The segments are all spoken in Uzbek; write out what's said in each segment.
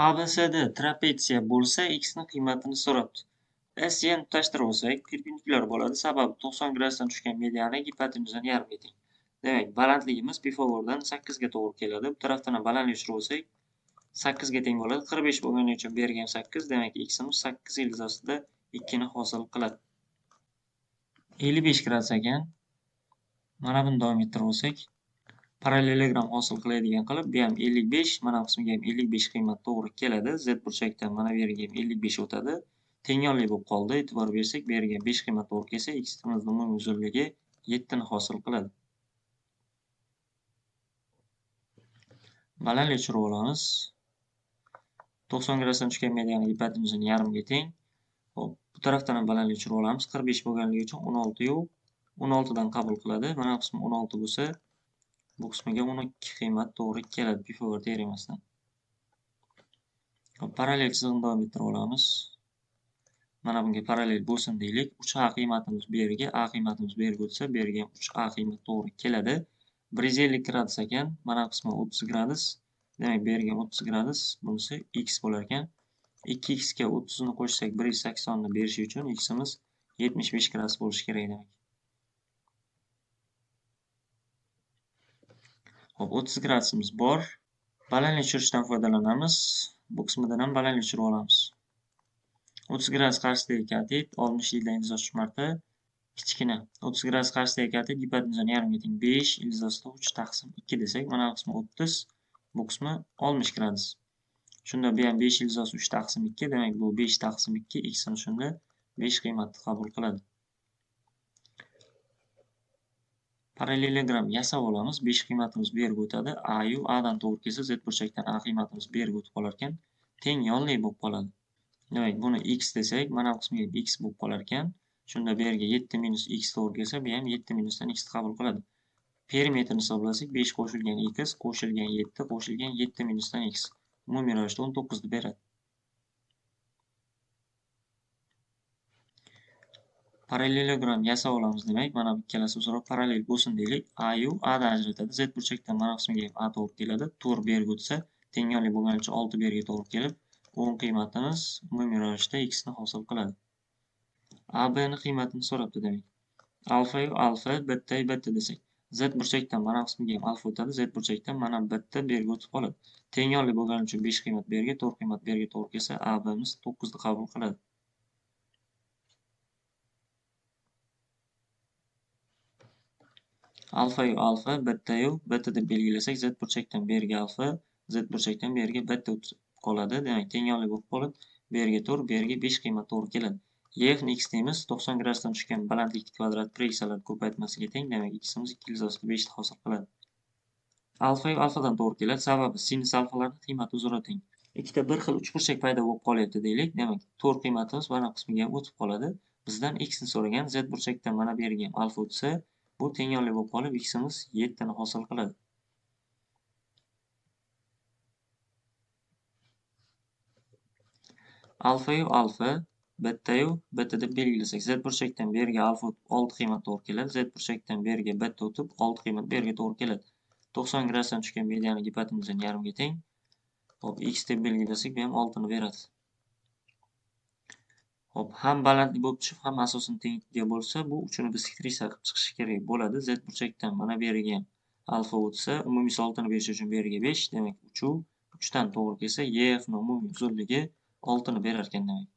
ABC'da trapetsiya bo'lsa, x ni qiymatini so'rabdi. SC'ni tutashtirib olsak, perpendikulyar bo'ladi. Sababi 90 gradusdan tushgan mediani gipotenuzani yarmiga teng. Demak, balandligimiz Pifagordan 8 ga to'g'ri keladi. Bu tarafdan ham balandlik tushirib olsak, 8 ga teng bo'ladi. 45 bo'lgani uchun bergan 8, demak x'imiz 8 ildiz 2 ni hosil qiladi. 55 gradus ekan. Mana buni davom ettirib olsak, parallelogram hosil qiladigan qilib, bu ham 55, mana bu qismiga ham 55 qiymat to'g'ri keladi. Z burchakdan mana bu yerga ham 55 o'tadi. Tengyorli bo'lib qoldi. E'tibor bersak, bu yerga 5 qiymat to'g'ri kelsa, x'imiz umumiy uzunligi 7 ni hosil qiladi. Balandlik tushirib olamiz. 90 gradusdan tushgan mediani gipotenuzani yarmiga teng. Xo'p, bu tarafdan ham balandlik tushirib olamiz. 45 bo'lganligi uchun 16 yo'q. 16 dan qabul qiladi. Mana bu qismi 16 bo'lsa, bu qismiga 12 qiymat to'g'ri keladi Pifagor teoremasidan. Parallel chiziqni davom ettirib olamiz. Mana bunga parallel bo'lsin deylik. 3a qiymatimiz bu yerga, a qiymatimiz bu yerga o'tsa, bu yerga 3a qiymat to'g'ri keladi. 150 gradus ekan. Mana bu qismi 30 gradus. Demak, bu yerga 30 gradus, bunisi x bo'lar ekan. 2x ga 30 ni qo'shsak 180 ni berishi uchun x'imiz 75 gradus bo'lishi kerak demak. Xo'p, 30 gradusimiz bor. Balandlik tushirishdan foydalanamiz. Bu qismidan ham balandlik tushirib olamiz. 30 gradus qarshisidagi katet 60 ildan ildiz 3 marta kichkina. 30 gradus qarshisidagi katet gipotenuzani yarmiga teng 5 ildiz 3 taqsim 2 desak, mana bu qismi 30, bu qismi 60 gradus. Shunda bu ham 5 ildiz 3 taqsim 2, demak bu 5 taqsim 2, x'ini shunda 5 qiymatni qabul qiladi. Parallelogram yasab olamiz. 5 qiymatimiz bu yerga o'tadi. A yu A dan to'g'ri kelsa, Z burchakdan A qiymatimiz bu yerga o'tib qolar ekan. Teng yonli bo'lib qoladi. Demak, buni x desak, mana bu qismiga x bo'lib qolar ekan. Shunda bu yerga 7 minus x to'g'ri kelsa, bu ham 7 minusdan x qabul qiladi. Perimetrni hisoblasak, 5 qo'shilgan x qo'shilgan 7 qo'shilgan 7 minusdan x. Umumiy ravishda 19 ni beradi. Parallelogram yasab olamiz demak, mana bu ikkalasi o'zaro parallel bo'lsin deylik. A yu A dan ajratadi. Z burchakdan mana bu qismiga ham A to'g'ri keladi. 4 bu yerga o'tsa, tengyorli bo'lgani uchun 6 bu yerga to'g'ri kelib, 10 qiymatimiz umumiy ravishda x ni hosil qiladi. A B ni qiymatini so'rabdi demak. Alfa yu alfa, beta yu beta desak, Z burchakdan mana bu qismiga ham alfa o'tadi. Z burchakdan mana beta bu yerga o'tib qoladi. Tengyorli bo'lgani uchun 5 qiymat bu yerga, 4 qiymat bu yerga to'g'ri kelsa, A B'miz 9 ni qabul qiladi. Alfa yu alfa, beta yu beta deb belgilasak, Z burchakdan bu yerga alfa, Z burchakdan bu yerga beta o'tib qoladi. Demak, tengyorli bo'lib qolib, bu yerga 4, bu yerga 5 qiymat to'g'ri keladi. F ni x deymiz. 90 gradusdan tushgan balandlikni kvadrat preksiyalar ko'paytmasiga teng. Demak, x'imiz 2 ildiz 5 ni hosil qiladi. Alfa yu alfadan to'g'ri keladi. Sababi sinus alfalarning qiymati o'zaro teng. Ikkita bir xil uchburchak paydo bo'lib qolyapti deylik. Demak, 4 qiymatimiz mana bu qismiga ham o'tib qoladi. Bizdan x ni so'ragan. Z burchakdan mana bu yerga ham alfa o'tsa, bu tengyorli bo'lib qolib, x'imiz 7 ni hosil qiladi. Alfa yu alfa, beta yu beta deb belgilasak, Z burchakdan bu yerga alfa 6 qiymat to'g'ri keladi. Z burchakdan bu yerga beta o'tib 6 qiymat bu yerga to'g'ri keladi. 90 gradusdan tushgan mediani gipotenuzani yarmiga teng. Hop, x deb belgilasak, bu ham 6 ni beradi. Hop, ham balandlik bo'lib tushib, ham asosini tengga bo'lsa, bu uchini biz aktrisa qilib chiqish kerak bo'ladi. Z burchakdan mana bu yerga ham alfa o'tsa, umumiy 6 ni berish uchun bu yerga 5, demak 3 dan to'g'ri kelsa, F ni umumiy uzunligi 6 ni berar ekan demak.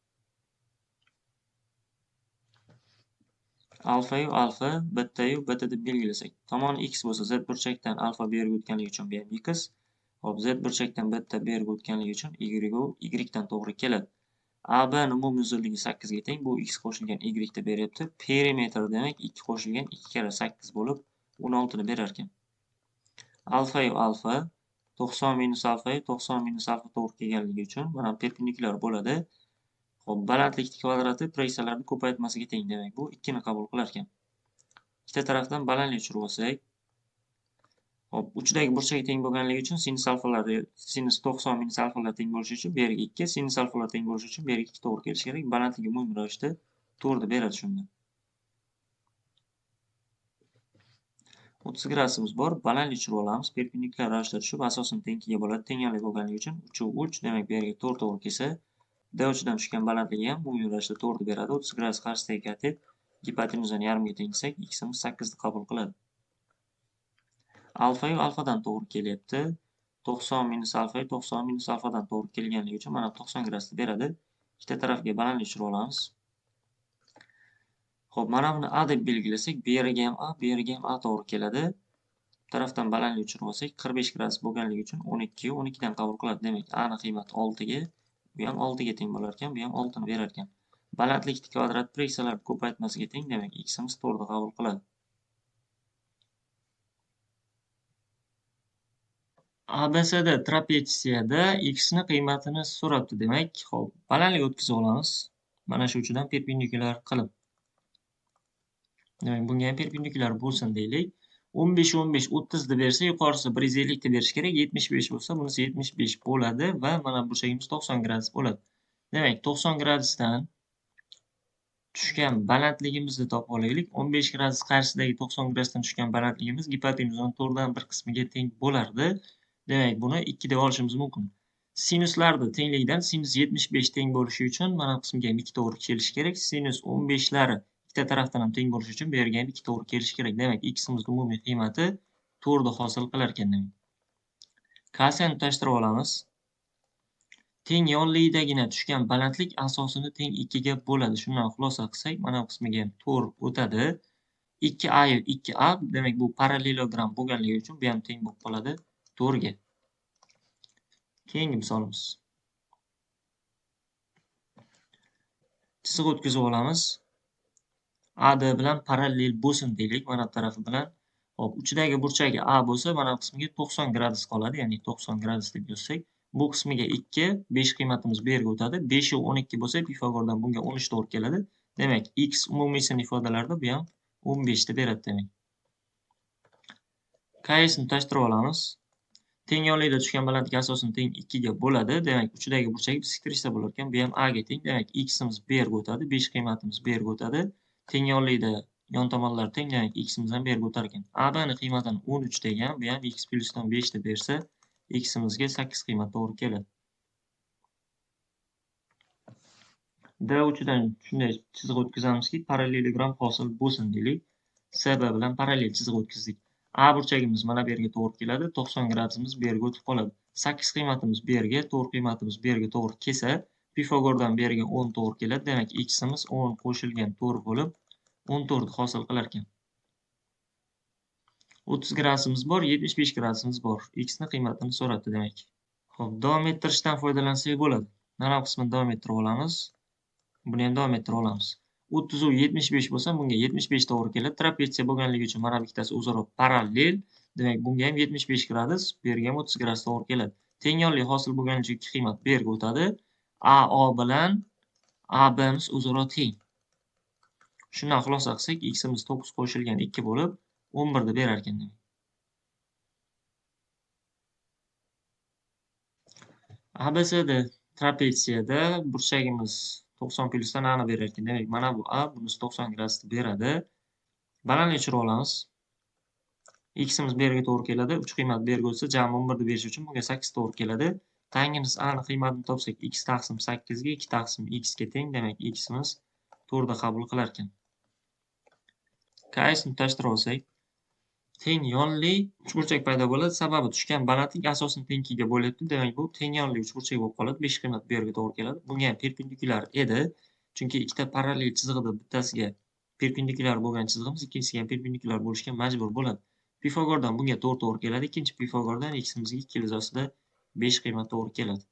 Alfa yu alfa, beta yu beta deb belgilasak, tomoni x bo'lsa, Z burchakdan alfa bu yerga o'tganligi uchun bu ham x. Hop, Z burchakdan beta bu yerga o'tganligi uchun y dan to'g'ri keladi. A B ni umumiy uzunligi 8 ga teng. Bu x qo'shilgan y deb beryapti. Perimetr demak 2 qo'shilgan 2 kara 8 bo'lib 16 ni berar ekan. Alfa yu alfa 90 minus alfa yu 90 minus alfa to'g'ri kelganligi uchun mana perpendikulyar bo'ladi. Xo'p, balandlikni kvadrati preksiyalarning ko'paytmasiga teng, demak bu 2 ni qabul qilar ekan. Ikkita tarafdan balandlik tushirib olsak, hop, uchdagi burchak teng bo'lganligi uchun sinus 90 minus alfalar teng bo'lishi uchun bu yerga 2, sinus alfalar teng bo'lishi uchun bu yerga 2 to'g'ri kelishi kerak. Balandligi umumiy ravishda 4 ni beradi shunda. 30 gradusimiz bor. Balandlik tushirib olamiz. Perpendikulyar ravishda tushib, asosini tengiga bo'ladi. Tenglik bo'lganligi uchun 3 demak bu yerga 4 to'g'ri kelsa, D uchidan tushgan balandligi ham umumiy ravishda 4 beradi. 30 gradus qarshisidagi katet gipotenuzani yarmiga tengsak, x'imiz 8 ni qabul qiladi. Alfa yu alfadan to'g'ri kelyapti. 90 minus alfa 90 minus alfadan to'g'ri kelganligi uchun mana 90 gradusni beradi. Ikkita tarafga balandlik tushirib olamiz. Xo'p, mana buni A deb belgilasak, bu yeriga ham A, bu yeriga ham A to'g'ri keladi. Bu tarafdan balandlik tushirib olsak, 45 gradus bo'lganligi uchun 12 yu 12 dan qabul qiladi. Demak, A ning qiymati 6 ga, bu ham 6 ga teng bo'lar ekan, bu ham 6 ni berar ekan. Balandlikni kvadrat preksiyalar ko'paytmasiga teng, demak, x'imiz 4 ni qabul qiladi. ABCD trapetsiyada x ni qiymatini so'rabdi. Demak, xo'p, balandlik o'tkazib olamiz. Mana shu uchidan perpendikulyar qilib. Demak, bunga ham perpendikulyar bo'lsin deylik. 15 15 30 deb bersa, yuqorisi 150 deb berish kerak. 75 bo'lsa, bunisi 75 bo'ladi va mana burchagimiz 90 gradus bo'ladi. Demak, 90 gradusdan tushgan balandligimizni topib olaylik. 15 gradus qarshisidagi 90 gradusdan tushgan balandligimiz gipotenuzning 4 dan 1 qismiga teng bo'lardi. Demak, buni 2 deb olishimiz mumkin. Sinuslarni tengligidan sinus 75 teng bo'lishi uchun mana bu qismga ham 2 to'g'ri kelishi kerak. Sinus 15 lari ikkita tarafdan ham teng bo'lishi uchun bu yerga ham 2 to'g'ri kelishi kerak. Demak, x'imiz umumiy qiymati 4 ni hosil qilar ekan demak. Kosini tutashtirib olamiz. Teng yonligidagina tushgan balandlik asosini teng 2 ga bo'ladi. Shundan xulosa qilsak, mana bu qismiga ham 4 o'tadi. 2a yu 2a, demak bu parallelogram bo'lganligi uchun bu ham teng bo'lib qoladi 4 ga. Keyingi misolimiz. Chiziq o'tkazib olamiz. AD bilan parallel bo'lsin deylik, mana bu tarafi bilan. Hop, uchidagi burchagi A bo'lsa, mana bu qismiga 90 gradus qoladi, ya'ni 90 gradus deb yozsak, bu qismiga 2, 5 qiymatimiz bu yerga o'tadi. 5 yu 12 bo'lsa, Pifagordan bunga 13 to'g'ri keladi. Demak, x umumiy sin ifodalarida bu ham 15 ni beradi demak. K'ni tutashtirib olamiz. Teng yonlikda tushgan balandlik asosini teng 2 ga bo'ladi. Demak, uchidagi burchagi bisektrisa bo'lar ekan, bu ham A ga teng. Demak, x'imiz bu yerga o'tadi, 5 qiymatimiz bu yerga o'tadi. Teng yonlikda yon tomonlar teng, demak, x'imiz ham bu yerga o'tar ekan. AB ning qiymatini 13 degan, bu ham x plyusdan 5 deb bersa, x'imizga 8 qiymat to'g'ri keladi. D uchidan shunday chiziq o'tkazamizki, parallelogram hosil bo'lsin deylik. CB bilan parallel chiziq o'tkazdik. A burchagimiz mana bu yerga to'g'ri keladi, 90 gradusimiz bu yerga o'tib qoladi. 8 qiymatimiz bu yerga, 4 qiymatimiz bu yerga to'g'ri kelsa, Pifagordan bu yerga 10 to'g'ri keladi. Demak, x'imiz 10 qo'shilgan 4 bo'lib 14 hosil qilar ekan. 30 gradusimiz bor, 75 gradusimiz bor. X ni qiymatini so'radi demak. Xo'p, davom ettirishdan foydalansak bo'ladi. Mana bu qismini davom ettirib olamiz. Buni ham davom ettirib olamiz. 30 u 75 bo'lsa, bunga 75 to'g'ri keladi. Trapetsiya bo'lganligi uchun mana bu ikkitasi o'zaro parallel. Demak, bunga ham 75 gradus, bu yerga ham 30 gradus to'g'ri keladi. Teng yonlik hosil bo'lganligi uchun ikki qiymat bu yerga o'tadi. AO bilan AB'miz o'zaro teng. Shundan xulosa qilsak, x'imiz 9 qo'shilgan 2 bo'lib 11 ni berar ekan demak. ABCD trapetsiyada burchagimiz 90 plyusdan A ni berar ekan. Demak, mana bu A, bunisi 90 gradusni beradi. Balandlik tushirib olamiz. X'imiz bu yerga to'g'ri keladi. 3 qiymat bu yerga o'tsa, jami 11 ni berish uchun bunga 8 to'g'ri keladi. Tangimiz A ning qiymatini topsak, x taqsim 8 ga 2 taqsim x ga teng. Demak, x'imiz 4 ni qabul qilar ekan. K'ni tutashtirib olsak, teng yonli uchburchak paydo bo'ladi. Sababi tushgan balandlik asosini teng 2 ga bo'lyapti. Demak, bu teng yonli uchburchak bo'lib qoladi. 5 qiymat bu yerga to'g'ri keladi. Bunga ham perpendikulyar edi. Chunki ikkita parallel chizig'ida bittasiga perpendikulyar bo'lgan chizig'imiz ikkinchisiga ham perpendikulyar bo'lishga majbur bo'ladi. Pifagordan bunga 4 to'g'ri keladi. Ikkinchi Pifagordan x'imizga 2 ilzosida 5 qiymat to'g'ri keladi.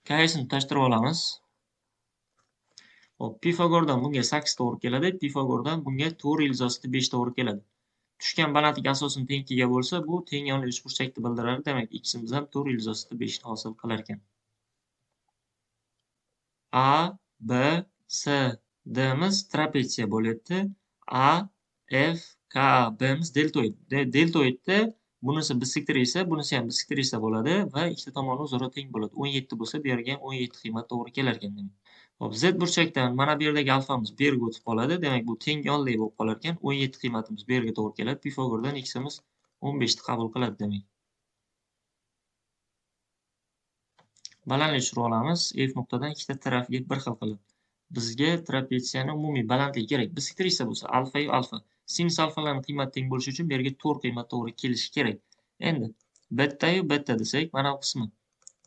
K'ni tutashtirib olamiz. Hop, Pifagordan bunga 8 to'g'ri keladi. Pifagordan bunga 4 ilzosida 5 to'g'ri keladi. Tushgan balandlik asosini teng 2 ga bo'lsa, bu teng yonli uchburchakni bildiradi. Demak, x'imiz ham 4 ilzosida 5 ni hosil qilar ekan. A, B, C, D'miz trapetsiya bo'lyapti. A, F, K, B'miz deltoid. Deltoidda bunisi bisektrisa, bunisi ham bisektrisa bo'ladi va ikkita tomoni o'zaro teng bo'ladi. 17 bo'lsa, bu yerga ham 17 qiymat to'g'ri kelar ekan demak. Hop, z burchakdan mana bu yerdagi alfamiz bu yerga o'tib qoladi. Demak, bu teng-onli bo'lib qolar ekan. 17 qiymatimiz bu yerga to'g'ri keladi. Pifagordan x'imiz 15 ni qabul qiladi demak. Balandlik tushirib olamiz. F nuqtadan ikkita tarafiga bir xil qilib. Bizga trapetsiyani umumiy balandligi kerak. Bisektriса bo'lsa alfa yu alfa. Sinus alfalarning qiymati teng bo'lishi uchun bu yerga 4 qiymat to'g'ri kelishi kerak. Endi beta yu beta desak, mana bu qismi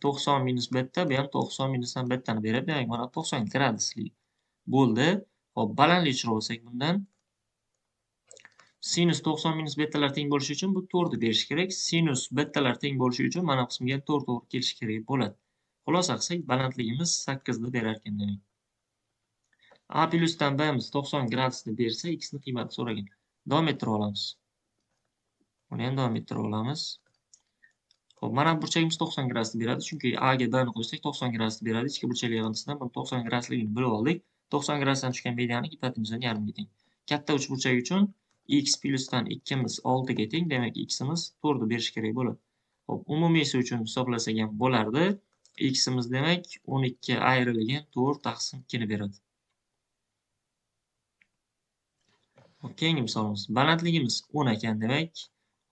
90 minus beta, bu ham 90 minusdan betani beradi. Demak, mana 90 gradusli bo'ldi. Hop, balandlik tushirib olsak bundan sinus 90 minus betalar teng bo'lishi uchun bu 4 ni berish kerak. Sinus betalar teng bo'lishi uchun mana bu qismga 4 to'g'ri kelishi kerak bo'ladi. Xulosa qilsak, balandligimiz 8 ni berar ekan demak. A plusdan B'miz 90 gradusni bersa, X ni qiymati so'ragan. Davom ettirib olamiz. Buni ham davom ettirib olamiz. Xo'p, mana burchagimiz 90 gradusni beradi, chunki A ga B ni qo'ysak 90 gradusni beradi. Ichki burchak yig'indisidan buni 90 gradusligini bilib oldik. 90 gradusdan tushgan mediani gipotenuzdan yarmiga teng. Katta uchburchak uchun x plusdan 2 miz 6 ga teng, demak x'imiz 4 ni berish kerak bo'ladi. Xo'p, umumiysi uchun hisoblasak ham bo'lardi. X'imiz demak 12 ayrilgan 4 taqsim 2 ni beradi. Keyingi misolimiz. Balandligimiz 10 ekan demak.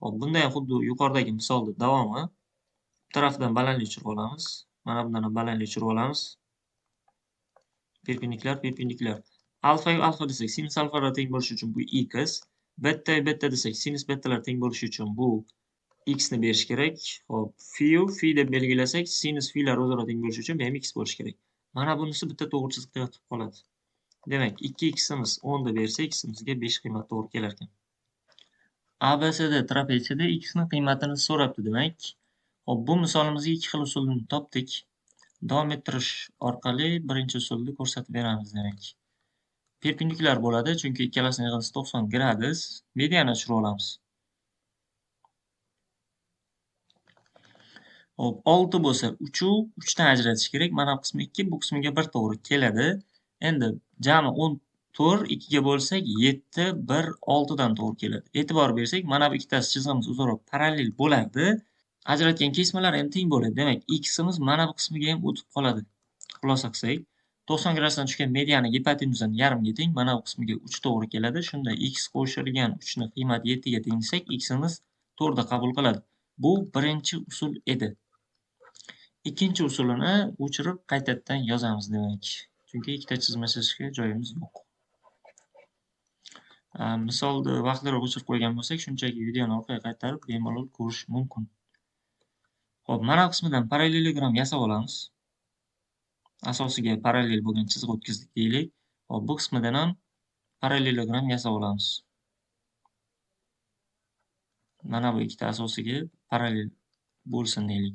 Hop, bunda ham xuddi yuqoridagi misolda davomi. Bu tarafdan balandlik tushirib olamiz. Mana bundan ham balandlik tushirib olamiz. Perpendikulyar. Alfa yu alfa desak, sinus alfalar teng bo'lishi uchun bu x. Beta yu beta desak, sinus betalar teng bo'lishi uchun bu x ni berish kerak. Hop, fi yu fi deb belgilasak, sinus filar o'zaro teng bo'lishi uchun bu ham x bo'lishi kerak. Mana bunisi bitta to'g'ri chiziqda yotib qoladi. Demak, 2x'imiz 10 ni bersa, x'imizga 5 qiymat to'g'ri kelar ekan. ABCD trapetsiyada x ni qiymatini so'rabdi demak. Hop, bu misolimizga ikki xil usulni topdik. Davom ettirish orqali birinchi usulni ko'rsatib beramiz demak. Perpendikulyar bo'ladi, chunki ikkalasining yig'indisi 90 gradus. Mediani tushirib olamiz. Hop, 6 bo'lsa 3 u 3 dan ajratish kerak. Mana bu qismi 2, bu qismiga 1 to'g'ri keladi. Endi jami 14 2 ga bo'lsak 7 1 6 dan to'g'ri keladi. E'tibor bersak, mana bu ikkitasi chizig'imiz o'zaro parallel bo'lardi. Ajratgan kesmalar ham teng bo'ladi. Demak, x'imiz mana bu qismiga ham o'tib qoladi. Xulosa qilsak, 90 gradusdan tushgan mediani gipotenuzdan yarmiga teng, mana bu qismiga 3 to'g'ri keladi. Shunda x qo'shilgan 3 ni qiymati 7 ga teng desak, x'imiz 4 ni qabul qiladi. Bu birinchi usul edi. Ikkinchi usulini o'chirib qaytadan yozamiz demak. Chunki ikkita chizma chizishga joyimiz yo'q. Misolni vaqtliroq o'chirib qo'ygan bo'lsak, shunchaki videoni orqaga qaytarib bemalol ko'rish mumkin. Xo'p, mana bu qismidan parallelogram yasab olamiz. Asosiga parallel bo'lgan chiziq o'tkazdik deylik. Hop, bu qismidan ham parallelogram yasab olamiz. Mana bu ikkita asosiga parallel bo'lsin deylik.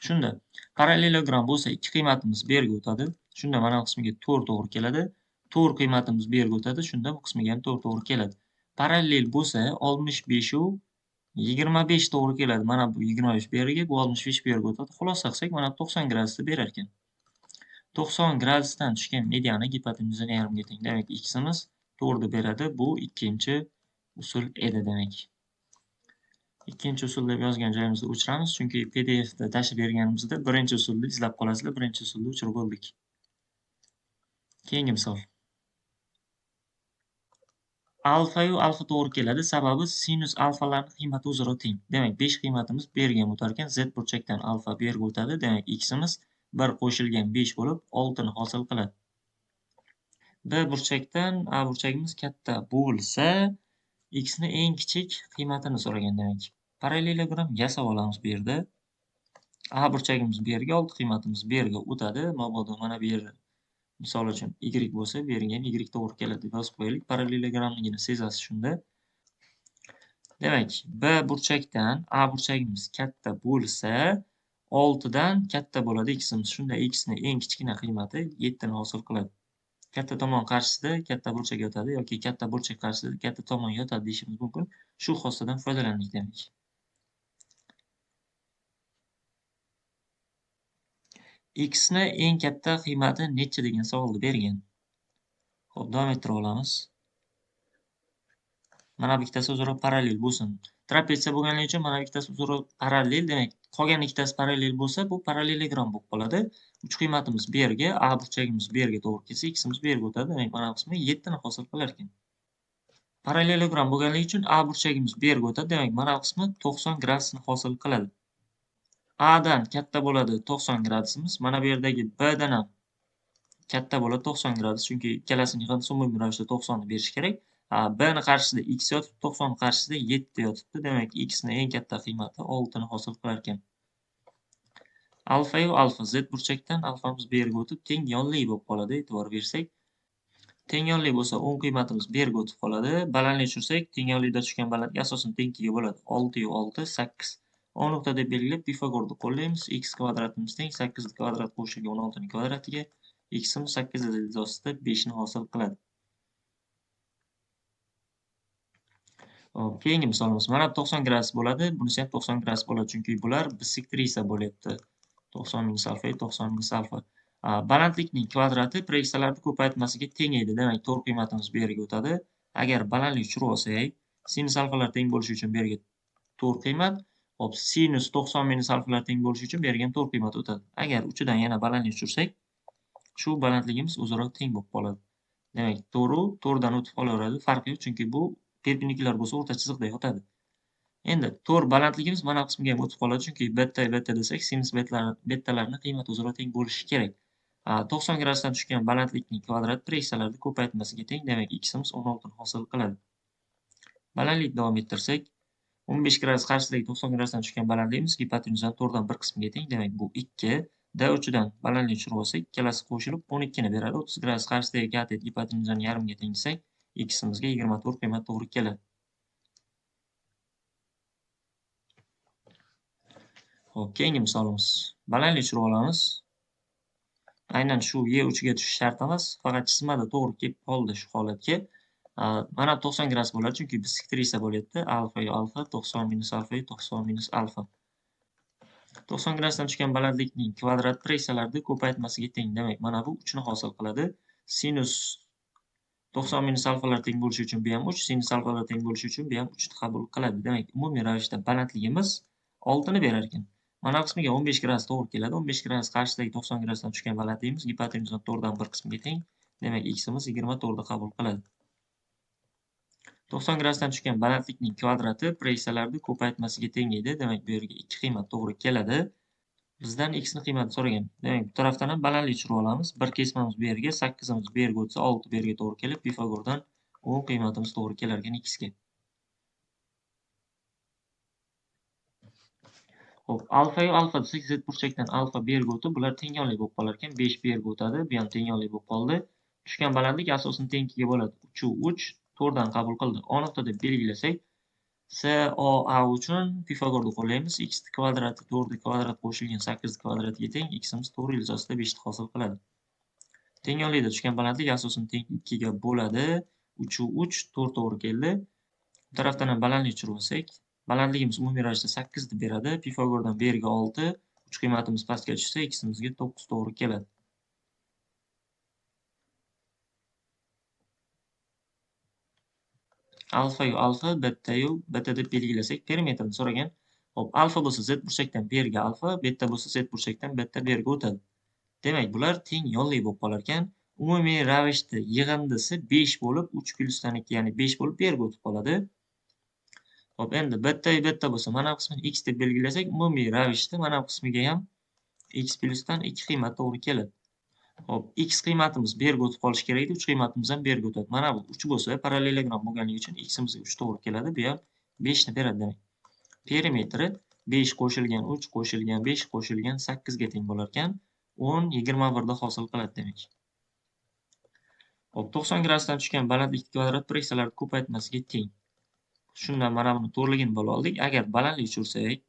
Shunda parallelogram bo'lsa, ikki qiymatimiz bu yerga o'tadi. Shunda mana bu qismiga 4 to'g'ri keladi. 4 qiymatimiz bu yerga o'tadi. Shunda bu qismiga ham 4 to'g'ri keladi. Parallel bo'lsa, 65 u 25 to'g'ri keladi. Mana bu 25 bu yerga, bu 65 bu yerga o'tadi. Xulosa qilsak, mana 90 gradusni berar ekan. 90 gradusdan tushgan mediani gipotenuzdan yarmiga teng. Demak, x'imiz 4 ni beradi. Bu ikkinchi usul edi demak. Ikkinchi usul deb yozgan joyimizda o'chiramiz, chunki PDFda tashib berganimizda birinchi usulni izlab qolasizlar. Birinchi usulni o'chirib bo'ldik. Keyingi misol. Alfa yu alfa to'g'ri keladi. Sababi sinus alfalarning qiymati o'zaro teng. Demak, 5 qiymatimiz bu yerga o'tar ekan. Z burchakdan alfa bu yerga o'tadi. Demak, x'imiz 1 qo'shilgan 5 bo'lib 6 ni hosil qiladi. B burchakdan A burchagimiz katta bo'lsa, x ni eng kichik qiymatini so'ragan demak. Parallelogram yasab olamiz bu yerda. A burchagimiz bu yerga, 6 qiymatimiz bu yerga o'tadi. Mabodo mana bu yer misol uchun y bo'lsa, bu yerga ham y to'g'ri keladi deb yozib qo'yaylik. Parallelogramligini sezasiz shunda. Demak, B burchakdan A burchagimiz katta bo'lsa, 6 dan katta bo'ladi x'imiz. Shunda x ni eng kichkina qiymati 7 ni hosil qiladi. Katta tomon qarshisida katta burchak yotadi yoki katta burchak qarshisida katta tomon yotadi deyishimiz mumkin. Shu xossadan foydalandik demak. X ni eng katta qiymati necha degan savolni bergan. Xo'p, davom ettirib olamiz. Mana bu ikkitasi o'zaro parallel bo'lsin. Trapetsiya bo'lganligi uchun mana bu ikkitasi o'zaro parallel, demak, qolgan ikkitasi parallel bo'lsa, bu parallelogram bo'lib qoladi. Uch qiymatimiz bu yerga, a burchagimiz bu yerga to'g'ri kelsa, ximiz bu yerga o'tadi. Demak, mana bu qismi 7 ni hosil qilar ekan. Parallelogram bo'lganligi uchun a burchagimiz bu yerga o'tadi. Demak, mana bu qismi 90 gradusni hosil qiladi. A dan katta bo'ladi 90 gradusimiz. Mana bu yerdagi B dan ham katta bo'ladi 90 gradus, chunki ikkalasini yig'indisi umumiy ravishda 90 ni berish kerak. B ni qarshisida x yotibdi, 90 ni qarshisida 7 yotibdi. Demak, x ni eng katta qiymati 6 ni hosil qilar ekan. Alfa yu alfa z burchakdan alfamiz bu yerga o'tib teng yonli bo'lib qoladi. E'tibor bersak, teng yonli bo'lsa 10 qiymatimiz bu yerga o'tib qoladi. Balandlik tushirsak, teng yonlikda tushgan balandlik asosan tengkiga bo'ladi. 6 yu 6 8. O nuqta deb belgilab Pifagorni qo'llaymiz. X kvadratimiz teng 8 ni kvadrat qo'shilgan 16 ni kvadratiga. X'imiz 8 ildiz 5 ni hosil qiladi. Hop, keyingi misolimiz mana 90 gradus bo'ladi. Bunisi ham 90 gradus bo'ladi, chunki bular bisektrisa bo'lyapti. 90 minus alfa 90 minus alfa. Balandlikning kvadrati proyeksiyalarni ko'paytmasiga teng edi. Demak, to'g'ri qiymatimiz bu yerga o'tadi. Agar balandlik tushirib olsak, sinus alfalar teng bo'lishi uchun bu yerga to'g'ri qiymat, hop, sinus 90 minus alfalar teng bo'lishi uchun bu yerga ham to'g'ri qiymat o'tadi. Agar uchidan yana balandlik tushirsak, shu balandligimiz o'zaro teng bo'lib qoladi. Demak, to'rdan o'tib qolaveradi. Farqi yo'q, chunki bu perpendikulyar bo'lsa o'rta chiziqda yotadi. Endi to'r balandligimiz mana bu qismga ham o'tib qoladi, chunki beta desak, sinus betalarning qiymati o'zaro teng bo'lishi kerak. 90 gradusdan tushgan balandlikning kvadrat proyeksiyalarni ko'paytmasiga teng, demak, x'imiz 16 ni hosil qiladi. Balandlik davom ettirsak, 15 gradus qarshisidagi 90 gradusdan tushgan balandligimiz gipotenuzani to'rdan bir qismiga teng, demak, bu 2. D uchidan balandlik tushirib olsak, ikkalasi qo'shilib 12 ni beradi. 30 gradus qarshisidagi katet gipotenuzani yarmiga teng desak, x'imizga 24 qiymat to'g'ri keladi. Xo'p, keyingi misolimiz. Balandlik tushirib olamiz. Aynan shu y uchiga tushish shart emas, faqat chizmada to'g'ri kelib qoldi shu holatga. Mana 90 gradus bo'ladi, chunki bisektrisa bo'lyapti. Alfa yu alfa 90 minus alfa yu 90 minus alfa. 90 gradusdan tushgan balandlikning kvadrat proyeksiyalarni ko'paytmasiga teng. Demak, mana bu 3 ni hosil qiladi. Sinus 90 minus alfalar teng bo'lishi uchun bu ham 3, sinus alfalar teng bo'lishi uchun bu ham 3 ni qabul qiladi. Demak, umumiy ravishda balandligimiz 6 ni berar ekan. Mana bu qismiga 15 gradus to'g'ri keladi. 15 gradus qarshisidagi 90 gradusdan tushgan balandligimiz gipotenuzani to'rdan bir qismiga teng. Demak, x'imiz 24 ni qabul qiladi. 90 gradusdan tushgan balandlikning kvadrati proyeksiyalarni ko'paytmasiga teng edi. Demak, bu yerga 2 qiymat to'g'ri keladi. Bizdan x ni qiymatini so'ragan. Demak, bu tarafdan ham balandlik tushirib olamiz. Bir kesmamiz bu yerga, 8imiz bu yerga o'tsa, 6 bu yerga to'g'ri kelib, Pifagordan 10 qiymatimiz to'g'ri kelar ekan x ga. Xo'p, alfa yu alfa desak, z burchakdan alfa bu yerga o'tib, bular teng yonli bo'lib qolar ekan. 5 bu yerga o'tadi, bu ham teng yonli bo'lib qoldi. Tushgan balandlik asosan tengkiga bo'ladi. 3 u 3 to'rdan qabul qildi. O nuqta deb belgilasak, COA uchun Pifagorni qo'llaymiz. X kvadrati 4 kvadrat qo'shilgan 8 kvadratiga teng, x'imiz 4 ildiz 5 ni hosil qiladi. Teng yonlikda tushgan balandlik asosan teng 2 ga bo'ladi. 3 u 3 4 to'g'ri keldi. Bu tarafdan ham balandlik tushirib olsak, balandligimiz umumiy ravishda 8 deb beradi. Pifagordan bu yerga 6, 3 qiymatimiz pastga tushsa, x'imizga 9 to'g'ri keladi. Alfa yu alfa, beta yu beta deb belgilasak, perimetrni so'ragan. Hop, alfa bo'lsa z burchakdan bu yerga alfa, beta bo'lsa z burchakdan beta bu yerga o'tadi. Demak, bular teng yonli bo'lib qolar ekan. Umumiy ravishda yig'indisi 5 bo'lib, 3 plyusdan 2, ya'ni 5 bo'lib bu yerga o'tib qoladi. Hop, endi beta yu beta bo'lsa, mana bu qismini x deb belgilasak, umumiy ravishda mana bu qismiga ham x plyusdan 2 qiymat to'g'ri keladi. Hop, x qiymatimiz bu yerga o'tib qolishi kerak edi, 3 qiymatimiz ham bu yerga o'tadi. Mana bu 3 bo'lsa, parallelogram bo'lganligi uchun x'imizga 3 to'g'ri keladi. Bu ham 5 ni beradi demak. Perimetri 5 qo'shilgan 3 qo'shilgan 5 qo'shilgan 8 ga teng bo'lar ekan. 10 21 da hosil qiladi demak. Hop, 90 gradusdan tushgan balandlik kvadrat proyeksiyalarni ko'paytmasiga teng. Shundan mana buni to'rtligini bo'lib oldik. Agar balandlik tushirsak,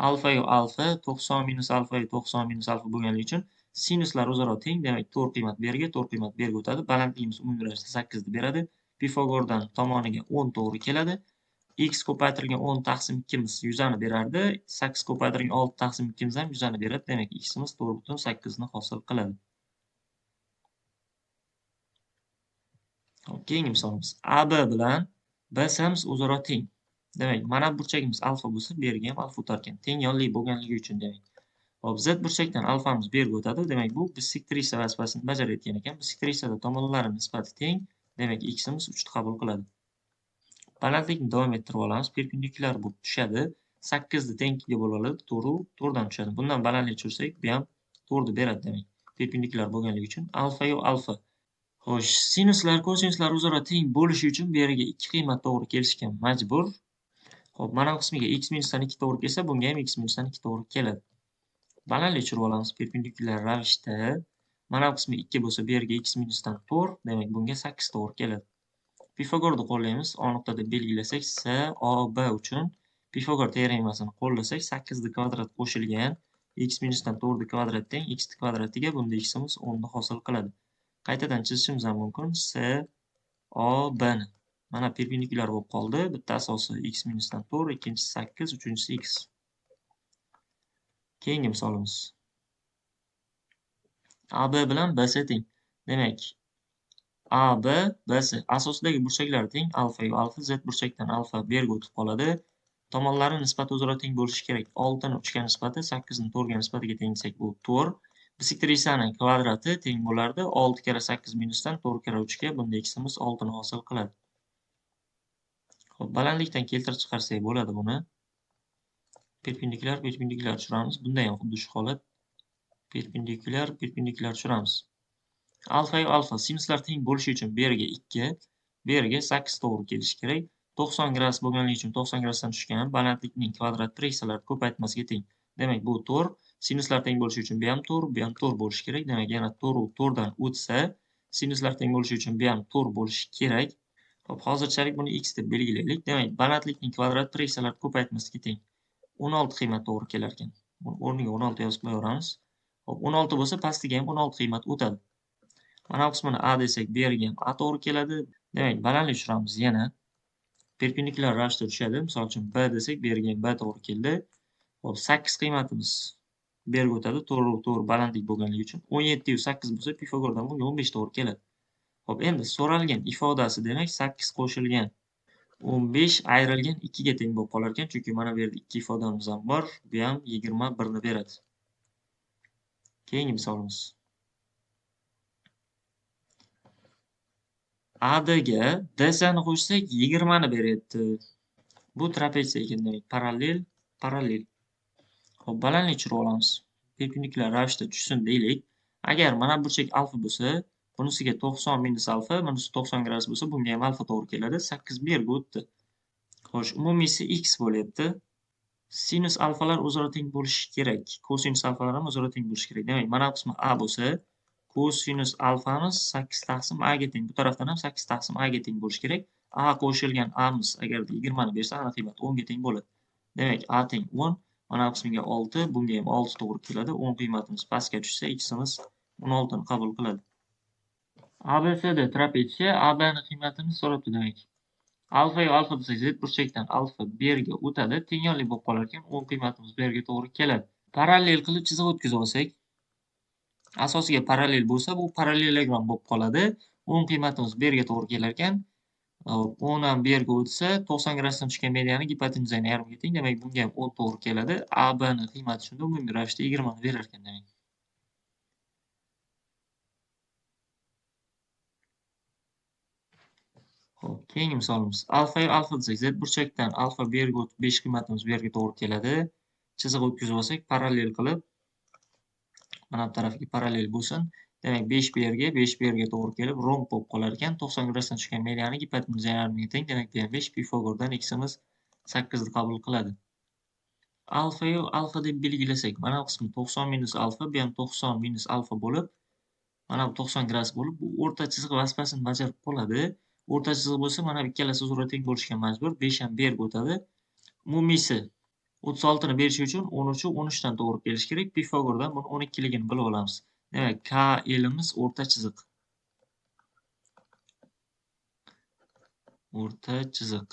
alfa yu alfa 90 minus alfa yu 90 minus alfa bo'lganligi uchun sinuslar o'zaro teng. Demak, 4 qiymat bu yerga, 4 qiymat bu yerga o'tadi. Balandligimiz umumiy ravishda 8 ni beradi. Pifagordan tomoniga 10 to'g'ri keladi. X ko'paytirilgan 10 taqsim 2 miz 100 ni berardi. 8 ko'paytirilgan 6 taqsim 2 miz ham 100 ni beradi. Demak, x'imiz 4,8 ni hosil qiladi. Keyingi misolimiz AB bilan BSimiz o'zaro teng. Demak, mana burchagimiz alfa bo'lsa, bu yerga ham alfa o'tarkan. Tengyorlik bo'lganligi uchun demak. Hop, z burchakdan alfamiz bu yerga o'tadi. Demak, bu bisektrisa vazifasini bajarayotgan ekan. Bisektrisada tomonlari nisbati teng. Demak, ximiz 3 ni qabul qiladi. Balandlikni davom ettirib olamiz. Perpendikulyar bo'lib tushadi. 8 ni tengiga bo'lib oladi. 4 dan tushadi. Bundan balandlik tushirsak, bu ham 4 ni beradi demak. Perpendikulyar bo'lganligi uchun alfa yo alfa. Xo'sh, sinuslar, kosinuslar o'zaro teng bo'lishi uchun bu yerga 2 qiymat to'g'ri kelishga majbur. Xo'p, mana bu qismiga x minusdan 2 to'g'ri kelsa, bunga ham x minusdan 2 to'g'ri keladi. Balandlik tushirib olamiz perpendikulyar ravishda. Mana bu qismi 2 bo'lsa, bu yerga x minusdan 4, demak bunga 8 to'g'ri keladi. Pifagorni qo'llaymiz. A nuqtada belgilasak, S, O, B uchun Pifagor teoremasini qo'llasak, 8 ni kvadrat qo'shilgan x minusdan 4 ni kvadrat teng x ni kvadratiga, bunda ximiz 10 ni hosil qiladi. Qaytadan chizishimiz ham mumkin. S, O, B ni. Mana perpendikulyar bo'lib qoldi. Bitta asosi x minusdan 4, ikkinchisi 8, uchinchisi x. Keyingi misolimiz. AB bilan BS teng. Demak, AB, BS asosidagi burchaklar teng. Alfa yo alfa, Z burchakdan alfa bu yerga o'tib qoladi. Tomonlari nisbati o'zaro teng bo'lishi kerak. 6 ni 3 ga nisbati 8 ni 4 ga nisbatiga teng desak, bu 4. Bisektrisaning kvadrati teng bo'lardi. 6 kara 8 minusdan 4 kara 3 ga, bunda ximiz 6 ni hosil qiladi. Xo'p, balandlikdan keltirib chiqarsak bo'ladi buni. Perpendikulyar tushiramiz. Bunda ham xuddi shu holat. Perpendikulyar tushiramiz. Alfa yo alfa sinuslar teng bo'lishi uchun bu yerga 2, bu yerga 8 to'g'ri kelishi kerak. 90 gradus bo'lganligi uchun 90 gradusdan tushgan balandlikning kvadrat preksiyalar ko'paytmasiga teng. Demak, bu 4. Sinuslar teng bo'lishi uchun bu ham 4, bu ham 4 bo'lishi kerak. Demak, yana 4 dan o'tsa, sinuslar teng bo'lishi uchun bu ham 4 bo'lishi kerak. Xo'p, hozirchalik buni x deb belgilaylik. Demak, balandlikning kvadrat preksiyalar ko'paytmasiga teng. 16 qiymat to'g'ri kelar ekan. O'rniga 16 yozib qo'yaveramiz. Xo'p, 16 bo'lsa, pastiga ham 16 qiymat o'tadi. Mana bu qismini A desak, bu yerga ham A to'g'ri keladi. Demak, balandlik tushiramiz yana. Perpendikulyar ravishda tushadi. Misol uchun B desak, bu yerga ham B to'gri keldi. Xo'p, 8 qiymatimiz bu yerga o'tadi. To'g'ri balandlik bo'lganligi uchun 17 yu 8 bo'lsa, Pifagordan bunga 15 to'g'ri keladi. Xo'p, endi so'ralgan ifodasi demak 8 qo'shilgan 15 ayrilgan 2 ga teng bo'lib qolar ekan. Chunki mana bu yerda 2 ifodamiz ham bor. Bu ham 21 ni beradi. Keyingi misolimiz. AD ga DS ni qo'shsak 20 ni beryapti. Bu trapetsiya ekan, demak parallel. Xo'p, balandlik tushirib olamiz. Perpendikulyar ravishda tushsin deylik. Agar mana burchak alfa bo'lsa, bunisiga 90 minus alfa, bunisi 90 gradus bo'lsa, bunga ham alfa to'g'ri keladi. 8 bu yerga o'tdi. Xo'sh, umumiysi x bo'lyapti. Sinus alfalar o'zaro teng bo'lishi kerak. Kosinus alfalar ham o'zaro teng bo'lishi kerak. Demak, mana bu qismi A bo'lsa, kosinus alfamiz 8 taqsim A ga teng. Bu tarafdan ham 8 taqsim A ga teng bo'lishi kerak. A qo'shilgan A'miz agarda 20 ni bersa, aniq qiymat 10 ga teng bo'ladi. Demak, A teng 10. Mana bu qismiga 6, bunga ham 6 to'g'ri keladi. 10 qiymatimiz pastga tushsa, ximiz 16 ni qabul qiladi. ABCD trapetsiya AB ni qiymatini so'rabdi demak. Alfa yo alfa desak, Z burchakdan alfa bu yerga o'tadi. Tengyorlik bo'lib qolar ekan, 10 qiymatimiz bu yerga to'g'ri keladi. Parallel qilib chiziq o'tkazib olsak, asosiga parallel bo'lsa, bu parallelogram bo'lib qoladi. 10 qiymatimiz bu yerga to'g'ri kelar ekan. 10 ham bu yerga o'tsa, 90 gradusdan tushgan mediani gipotenuzani yarmiga teng. Demak, bunga ham 10 to'g'ri keladi. AB ni qiymati shunda umumiy ravishda 20 ni berar ekan demak. Xo'p, keyingi misolimiz. Alfa yo alfa desak, Z burchakdan alfa bu yerga o'tib, 5 qiymatimiz bu yerga to'g'ri keladi. Chiziq o'tkazib olsak, parallel qilib, mana bu tarafga parallel bo'lsin. Demak, 5 bu yerga, 5 bu yerga to'g'ri kelib, romb bo'lib qolar ekan. 90 gradusdan tushgan mediani gipotenuzani yarmiga teng. Demak, bu ham 5. Pifagordan ximiz 8 ni qabul qiladi. Alfa yo alfa deb belgilasak, mana bu qismi 90 minus alfa, bu ham 90 minus alfa bo'lib, mana bu 90 gradus bo'lib, bu o'rta chiziq vazifasini bajarib qoladi. O'rta chiziq bo'lsa, mana bu ikkalasi o'zaro teng bo'lishga majbur. 5 ham bu yerga o'tadi. Umumiysi 36 ni berishi uchun 13 u 13 dan to'g'ri kelishi kerak. Pifagordan buni 12 ligini bilib olamiz. Demak, KLimiz o'rta chiziq. O'rta chiziq.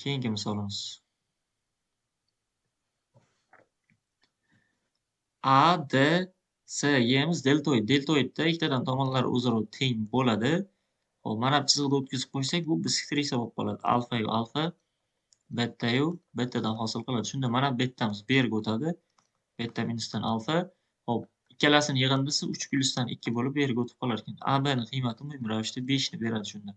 Keyingi misolimiz. AD S yemiz deltoid. Deltoidda ikkitadan tomonlari o'zaro teng bo'ladi. Hop, mana bu chiziqni o'tkazib qo'ysak, bu bisektriса bo'lib qoladi. Alfa-yu alfa, beta-yu betadan hosil qiladi. Shunda mana bu betamiz bu yerga o'tadi. Beta minusdan alfa. Hop, ikkalasini yig'indisi 3 plyusdan 2 bo'lib bu yerga o'tib qolar ekan. AB ning qiymati umumiy ravishda 5 ni beradi shunda.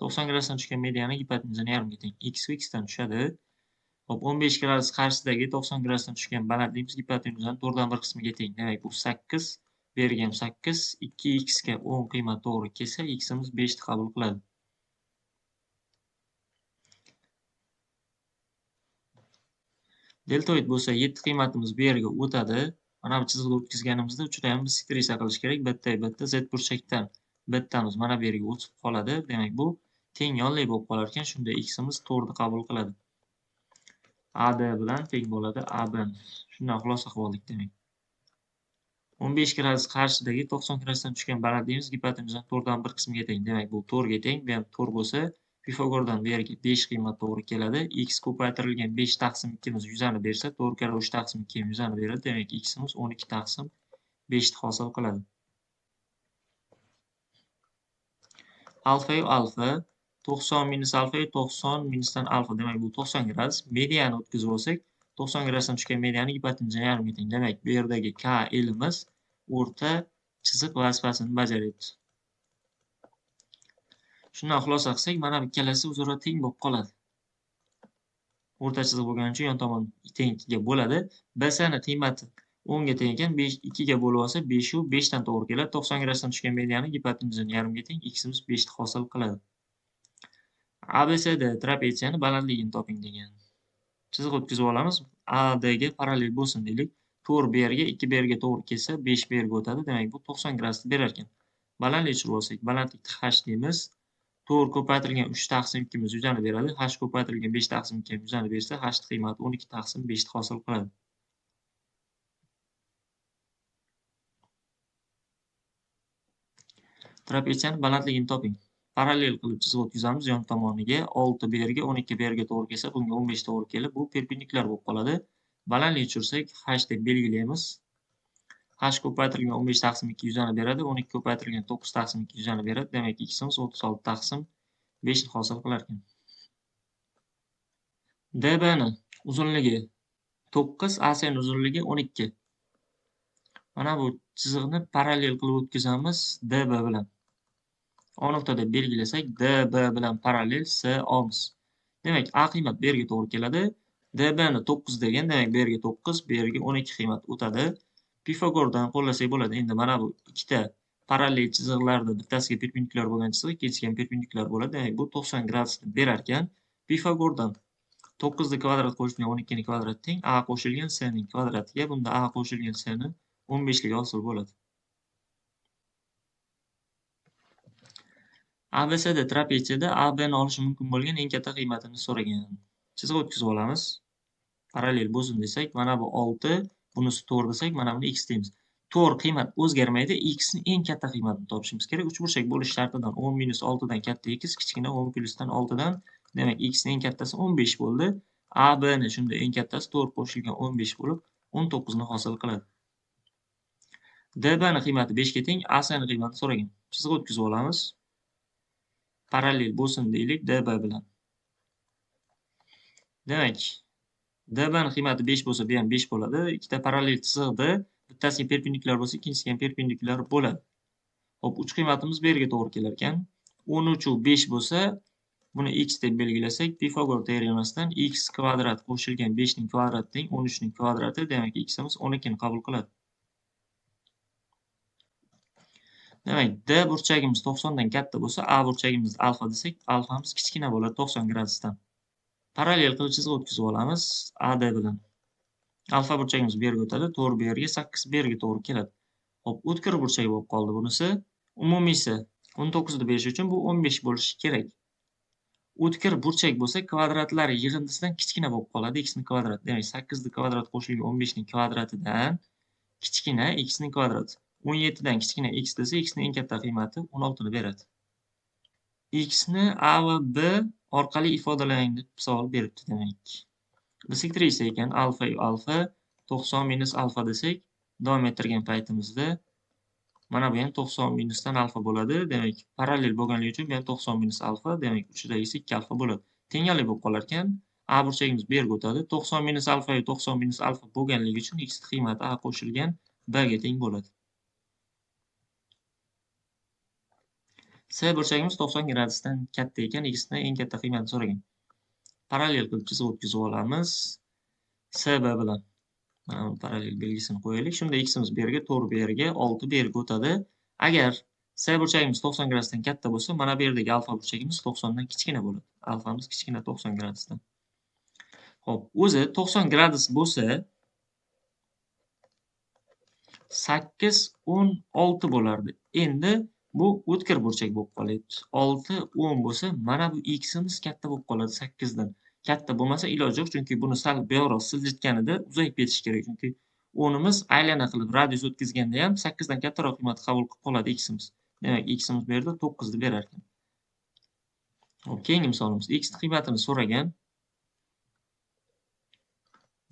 90 gradusdan tushgan mediani gipotenuzani yarmiga teng. X va x dan tushadi. Hop, 15 gradus qarshisidagi 90 gradusdan tushgan balandligimiz gipotenuzani 4dan 1 qismiga teng. Demak, bu 8, bu yerga ham 8, 2x ga 10 qiymat to'g'ri kelsa, x'imiz 5 ni qabul qiladi. Deltoid bo'lsa 7 qiymatimiz bu yerga o'tadi. Mana bu chiziqni o'tkazganimizda uchta ham bisektriса qilish kerak. Bitta z burchakdan bittamiz mana bu yerga o'tib qoladi. Demak, bu teng yonli bo'lib qolar ekan. Shunda x'imiz 4 ni qabul qiladi. AD bilan teng bo'ladi AB. Shundan xulosa qilib oldik demak. 15 gradus qarshidagi 90 gradusdan tushgan balandligimiz gipotenuzdan 4dan 1 qismiga teng. Demak, bu 4 ga teng. Bu ham 4 bo'lsa, Pifagordan bu yerga 5 qiymat to'g'ri keladi. X ko'paytirilgan 5 taqsim 2 miz 100 ni bersa, 4 karra 3 taqsim 2 ham 100 ni beradi. Demak, x'imiz 12 taqsim 5 ni hosil qiladi. Alfa-yu alfa, 90 minus alfa-yu 90 minusdan alfa. Demak, bu 90 gradus. Mediani o'tkazib olsak, 90 gradusdan tushgan mediani gipotenuzani yarmiga teng. Demak, bu yerdagi K elimiz o'rta chiziq vazifasini bajaryapti. Shundan xulosa qilsak, mana bu ikkalasi o'zaro teng bo'lib qoladi. O'rta chiziq bo'lgani uchun yon tomon teng 2 ga bo'ladi. BS ning qiymati 10 ga teng ekan, 2 ga bo'lib olsa 5 u 5 dan to'g'ri keladi. 90 gradusdan tushgan mediani gipotenuzani yarmiga teng, x'imiz 5 ni hosil qiladi. ABCD trapetsiyani balandligini toping degan. Chiziq o'tkazib olamiz. AD ga parallel bo'lsin deylik. 4 bu yerga, 2 bu yerga to'g'ri kelsa, 5 bu yerga o'tadi. Demak, bu 90 gradusni berar ekan. Balandlik tushirib olsak, balandlikni h deymiz. 4 ko'paytirilgan 3 taqsim 2 miz 100 ni beradi. H ko'paytirilgan 5 taqsim 2 ham 100 ni bersa, h ning qiymati 12 taqsim 5 ni hosil qiladi. Trapetsiyani balandligini toping. Parallel qilib chiziq o'tkazamiz yon tomoniga. 6 bu yerga, 12 bu yerga to'g'ri kelsa, bunga 15 to'g'ri kelib, bu perpendikulyar bo'lib qoladi. Balandlik tushirsak, h deb belgilaymiz. H ko'paytirilgan 15 taqsim 2 100 ni beradi. 12 ko'paytirilgan 9 taqsim 2 100 ni beradi. Demak, x'imiz 36 taqsim 5 ni hosil qilar ekan. DB ni uzunligi 9, AC ni uzunligi 12. Mana bu chiziqni parallel qilib o'tkazamiz DB bilan. O nuqta deb belgilasak, DB bilan parallel CO'miz. Demak, A qiymat bu yerga to'g'ri keladi. DB ni 9 degan, demak, bu yerga 9, bu yerga 12 qiymat o'tadi. Pifagordan qo'llasak bo'ladi. Endi mana bu ikkita parallel chiziqlarni bittasiga perpendikulyar bo'lgan chiziq, ikkinchisiga ham perpendikulyar bo'ladi. Demak, bu 90 gradusni berar ekan. Pifagordan 9 ni kvadrat qo'shilgan 12 ni kvadrat teng A qo'shilgan C ning kvadratiga. Bunda A qo'shilgan C ni 15 ligi hosil bo'ladi. ABCD trapetsiyada AB ni olishi mumkin bo'lgan eng katta qiymatini so'ragan. Chiziq o'tkazib olamiz. Parallel bo'lsin desak, mana bu 6, bunisi 4 desak, mana buni x deymiz. 4 qiymat o'zgarmaydi, x ni eng katta qiymatini topishimiz kerak. Uchburchak bo'lish shartidan 10 minus 6 dan katta x, kichkina 10 plyusdan 6 dan, demak, x ni eng kattasi 15 bo'ldi. AB ni shunda eng kattasi 4 qo'shilgan 15 bo'lib, 19 ni hosil qiladi. DB ni qiymati 5 ga teng, AC ni qiymati so'ragan. Chiziq o'tkazib olamiz. Parallel bo'lsin deylik DB bilan. Demak, DB ning qiymati 5 bo'lsa, bu ham 5 bo'ladi. Ikkita parallel chiziqda bittasiga perpendikulyar bo'lsa, ikkinchisiga ham perpendikulyar bo'ladi. Hop, 3 qiymatimiz bu yerga to'g'ri kelar ekan. 13 u 5 bo'lsa, buni x deb belgilasak, Pifagor teoremasidan x kvadrat qo'shilgan 5 ning kvadrati teng 13 ning kvadrati, demak, x'imiz 12 ni qabul qiladi. Demak, D burchagimiz 90 dan katta bo'lsa, A burchagimiz alfa desak, alfamiz kichkina bo'ladi 90 gradusdan. Parallel qilib chiziq o'tkazib olamiz AD bilan. Alfa burchagimiz bu yerga o'tadi, 4 bu yerga, 8 bu yerga to'g'ri keladi. Hop, o'tkir burchak bo'lib qoldi bunisi. Umumiysi 19 ni berish uchun bu 15 bo'lishi kerak. O'tkir burchak bo'lsa, kvadratlari yig'indisidan kichkina bo'lib qoladi x ning kvadrati. Demak, 8 ning kvadrati qo'shilgan 15 ning kvadratidan kichkina x ning kvadrati. 17 dan kichkina x desa, x ning eng katta qiymati 16 ni beradi. X ni A va B orqali ifodalaning deb savol beribdi demak. Bisektrisa ekan, alfa-yu alfa 90 minus alfa desak, davom ettirgan paytimizda mana bu ham 90 minusdan alfa bo'ladi. Demak, parallel bo'lganligi uchun bu ham 90 minus alfa, demak, uchidagisi 2 alfa bo'ladi. Tenglik bo'lib qolar ekan. A burchagimiz bu yerga o'tadi. 90 minus alfa yo 90 minus alfa bo'lganligi uchun x qiymati a qo'shilgan b ga teng bo'ladi. S burchagimiz 90 gradusdan katta ekan, x ni eng katta qiymatini so'ragan. Parallel qilib chizib o'tkazib olamiz. SB bilan mana bu parallel belgisini qo'yaylik. Shunda x'imiz bu yerga 4 bu yerga, 6 bu yerga o'tadi. Agar S burchagimiz 90 gradusdan katta bo'lsa, mana bu yerdagi alfa burchagimiz 90 dan kichkina bo'ladi. Alfamiz kichkina 90 gradusdan. Xo'p, o'zi 90 gradus bo'lsa 8, 10, 6 bo'lardi. Endi bu o'tkir burchak bo'lib qolyapti. 6, 10 bo'lsa, mana bu x'imiz katta bo'lib qoladi 8 dan. Katta bo'lmasa iloji yo'q, chunki buni sal buyoqroq siljitganida uzayib ketishi kerak. Chunki 10imiz aylana qilib radius o'tkazganda ham 8 dan kattaroq qiymat qabul qilib qoladi x'imiz. Demak, x'imiz bu yerda 9 ni berar ekan. Xo'p, keyingi misolimiz x qiymatini so'ragan.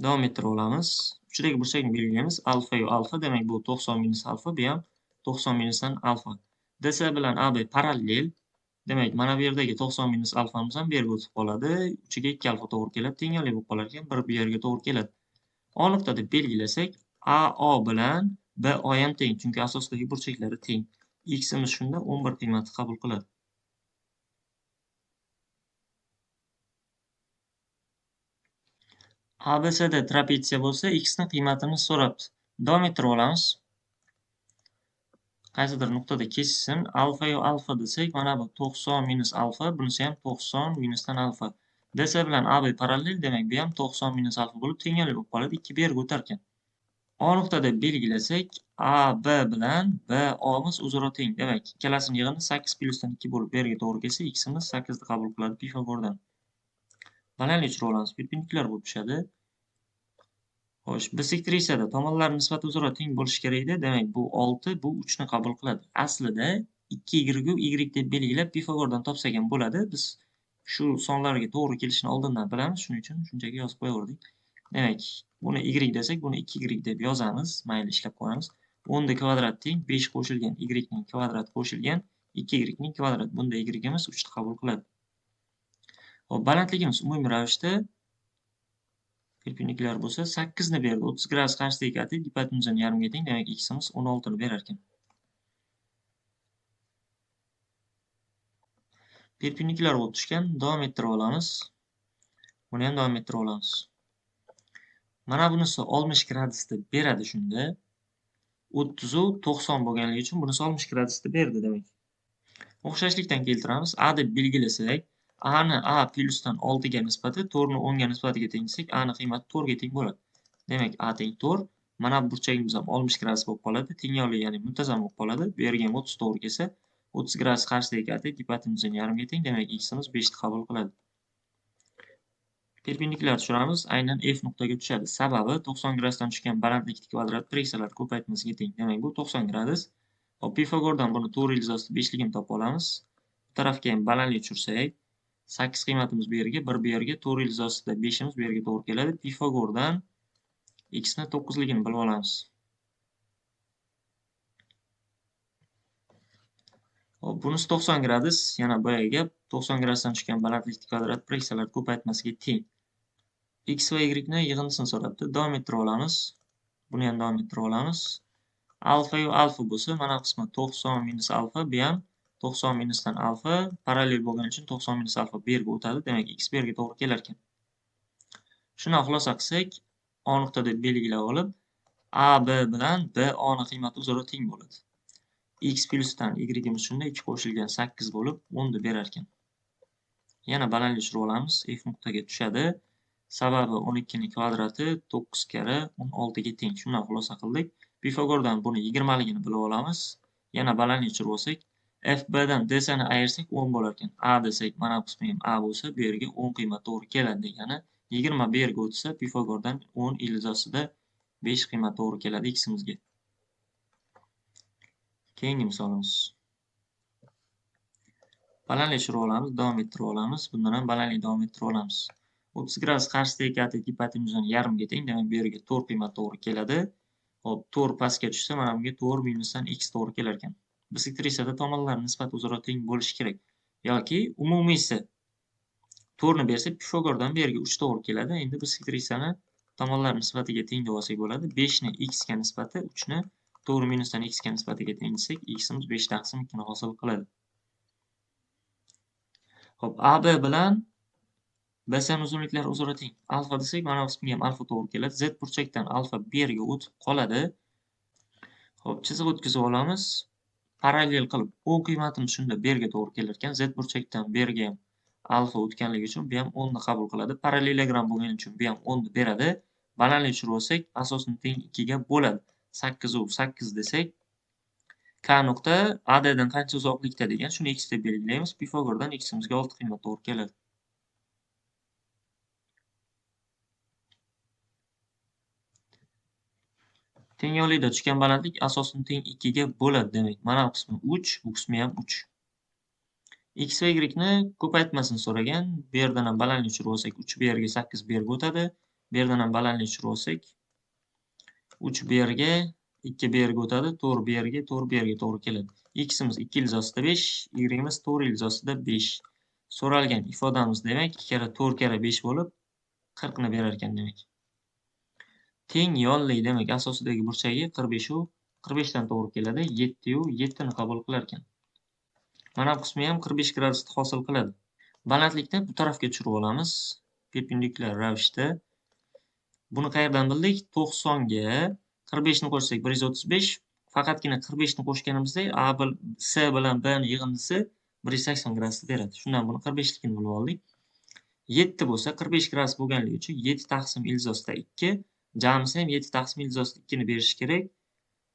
Davom ettirib olamiz. Uchidagi burchakni belgilaymiz. Alfa yo alfa, demak bu 90 minus alfa, bu ham 90 minusdan alfa. DS bilan AB parallel. Demak, mana bu yerdagi 90 minus alfamiz ham bu yerga o'tib qoladi. Uchiga 2 alfa to'g'ri keladi. Tenglik bo'lib qolar ekan, 1 bu yerga to'g'ri keladi. O nuqta deb belgilasak, AO bilan BO ham teng, chunki asosdagi burchaklari teng. X'imiz shunda 11 qiymati qabul qiladi. ABCD trapetsiya bo'lsa, x ni qiymatini so'rabdi. Davom ettirib olamiz. Qaysidir nuqtada kesishsin. Alfa yo alfa desak, mana bu 90 minus alfa, bunisi ham 90 minusdan alfa. DC bilan AB parallel, demak bu ham 90 minus alfa bo'lib tenglik bo'lib qoladi. 2 bu yerga o'tar ekan. O nuqtada belgilasak, AB bilan BOmiz o'zaro teng. Demak, ikkalasini yig'ini 8 plyusdan 2 bo'lib bu yerga to'g'ri kelsa, x'imiz 8 ni qabul qiladi Pifagordan. Balandlik tushirib olamiz. Perpendikulyar bo'lib tushadi. Xo'sh, bisektrisiyada tomonlar nisbati o'zaro teng bo'lishi kerak-da. Demak, bu 6, bu 3 ni qabul qiladi. Aslida 2y u y deb belgilab Pifagordan topsak ham bo'ladi. Biz shu sonlarga to'g'ri kelishini oldindan bilamiz, shuning uchun shunchaki yozib qo'yaverdik. Demak, buni y desak, buni 2y deb yozamiz. Mayli, ishlab ko'ramiz. 10 ni kvadrat teng 5 qo'shilgan y ning kvadrati qo'shilgan 2y ning kvadrati. Bunda y'imiz 3 ni qabul qiladi. Xo'p, balandligimiz umumiy ravishda perpendikulyar bo'lsa, 8 ni berdi. 30 gradus qarshisidagi ati gipotenuzani yarmiga teng. Demak, x'imiz 16 ni berar ekan. Perpendikulyar bo'lib tushgan. Davom ettirib olamiz. Buni ham davom ettirib olamiz. Mana bunisi 60 gradusda beradi shunda. 30 u 90 bo'lganligi uchun bunisi 60 gradusda berdi demak. O'xshashlikdan keltiramiz. A deb belgilasak, A ni A plyusdan 6 ga nisbati 4 ni 10 ga nisbatiga teng desak, A ni qiymati 4 ga teng bo'ladi. Demak, A teng 4. Mana bu burchagimiz ham 60 gradus bo'lib qoladi. Tenglik, ya'ni muntazam bo'lib qoladi. Bu yerga ham 30 to'g'ri kelsa, 30 gradus qarshisidagi ati gipotenuzani yarmiga teng. Demak, x'imiz 5 ni qabul qiladi. Perpendikulyar tushiramiz. Aynan F nuqtaga tushadi. Sababi 90 gradusdan tushgan balandlikning kvadrati preksiyalar ko'paytmasiga teng. Demak, bu 90 gradus. Hop, Pifagordan buni to'g'ri ildiz 5ligini topib olamiz. Bu tarafga ham balandlik tushirsak, 8 qiymatimiz bu yerga, 1 bu yerga, to'g'ri ildiz 5imiz bu yerga to'g'ri keladi. Pifagordan x ni 9 ligini bilib olamiz. Hop, bunisi 90 gradus, yana boyagi gap, 90 gradusdan tushgan balandlikning kvadrati preksiyalar ko'paytmasiga teng. X va y ni yig'indisini so'rabdi. Davom ettirib olamiz. Buni ham davom ettirib olamiz. Alfa yo alfa bo'lsa, mana bu qismi 90 minus alfa, bu ham 90 minusdan alfa, parallel bo'lgani uchun 90 minus alfa bu yerga o'tadi. Demak, x bu yerga to'g'ri kelar ekan. Shuni xulosa qilsak, O nuqta deb belgilab olib, AB bilan BO ni qiymati o'zaro teng bo'ladi. X plyusdan y'imiz shunda 2 qo'shilgan 8 bo'lib 10 ni berar ekan. Yana balandlik tushirib olamiz. F nuqtaga tushadi. Sababi 12 ning kvadrati 9 kara 16 ga teng. Shundan xulosa qildik. Pifagordan buni 20 ligini bilib olamiz. Yana balandlik tushirib olsak, FB dan DC ni ayirsak 10 bo'lar ekan. A desak, mana bu qismi ham A bo'lsa, bu yerga 10 qiymat to'g'ri keladi degani. 20 bu yerga o'tsa, Pifagordan 10 ildiz ostida 5 qiymat to'g'ri keladi x'imizga. Keyingi misolimiz. Balandlik tushirib olamiz, davom ettirib olamiz. Bundan ham balandlik davom ettirib olamiz. 30 gradus qarshisidagi ati gipotenuzani yarmiga teng. Demak, bu yerga 4 qiymat to'g'ri keladi. Hop, to'g'ri pastga tushsa, mana bunga to'g'ri minusdan x to'g'ri kelar ekan. Bisektrissiyada tomonlar nisbati o'zaro teng bo'lishi kerak. Yoki umumiysi to'rni bersa, Pifagordan bu yerga 3 to'g'ri keladi. Endi bisektrissiyani tomonlar nisbatiga teng deb olsak bo'ladi. 5 ni x ga nisbati, 3 ni to'g'ri minusdan x ga nisbatiga teng desak, x'imiz 5 taqsim 2 ni hosil qiladi. Hop, AB bilan BC'ning uzunliklari o'zaro teng. Alfa desak, mana bu qismga ham alfa to'g'ri keladi. Z burchakdan alfa bu yerga o'tib qoladi. Hop, chiziq o'tkazib olamiz. Parallel qilib, O qiymatimiz shunda bu yerga to'g'ri kelar ekan. Z burchakdan bu yerga ham alfa o'tganligi uchun bu ham 10 ni qabul qiladi. Parallelogram bo'lgani uchun bu ham 10 ni beradi. Balandlik tushirib olsak, asosni teng 2 ga bo'ladi. 8 u 8 desak, K nuqta AD dan qancha uzoqlikda degan, shuni x deb belgilaymiz. Pifagordan x'imizga 6 qiymat to'g'ri keladi. Teng yo'lida tushgan balandlik asosni teng 2 ga bo'ladi demak. Mana bu qismi 3, bu qismi ham 3. X va Y ni ko'paytmasini so'ragan. Bu yerdan ham balandlik tushirib olsak, 3 bu yerga 8 bu yerga o'tadi. Bu yerdan ham balandlik tushirib olsak, 3 bu yerga 2 bu yerga o'tadi, 4 bu yerga, 4 bu yerga to'g'ri keladi. X'imiz 2 ilzosida 5, Y'imiz 4 ilzosida 5. So'ralgan ifodamiz demak 2 kara 4 kara 5 bo'lib 40 ni berar ekan demak. Teng yonli demak asosidagi burchagi 45 u 45 dan to'g'ri keladi. 7 u 7 ni qabul qilar ekan. Mana bu qismi ham 45 gradusni hosil qiladi. Balandlikni bu tarafga tushirib olamiz. Perpendikulyar ravishda. Buni qayerdan bildik? 90 ga 45 ni qo'shsak 135. Faqatgina 45 ni qo'shganimizda C bilan B ni yig'indisi 180 gradusni beradi. Shundan buni 45 ligini bilib oldik. 7 bo'lsa 45 gradus bo'lganligi uchun 7 taqsim ilzosida 2. Jamisi ham 7 taqsim ilzosida 2 ni berishi kerak.